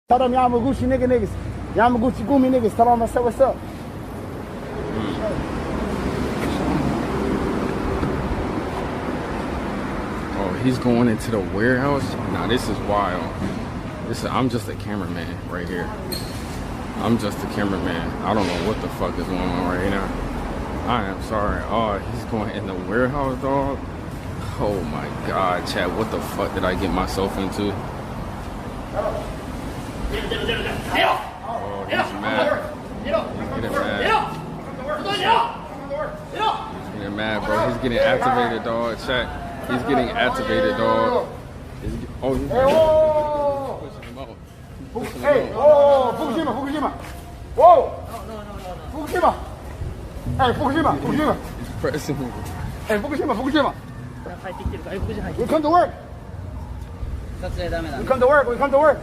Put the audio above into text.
Tell them Yamaguchi niggas. Yamaguchi Gumi niggas. Tell them I said what's up. Oh, he's going into the warehouse? Nah, this is wild. I'm just a cameraman right here. I'm just a cameraman. I don't know what the fuck is going on right now. I am sorry. Oh, he's going in the warehouse, dog. Oh my god, chat. What the fuck did I get myself into? Oh, he's mad. He's getting mad. He's getting mad, bro. He's getting activated, dog. Chat. He's getting activated, dog. He's pushing him out. Hey, oh, Fukushima. Whoa. No. Fukushima. Hey, Fukushima. He's pressing him. Hey, Fukushima. We come to work. We come to work.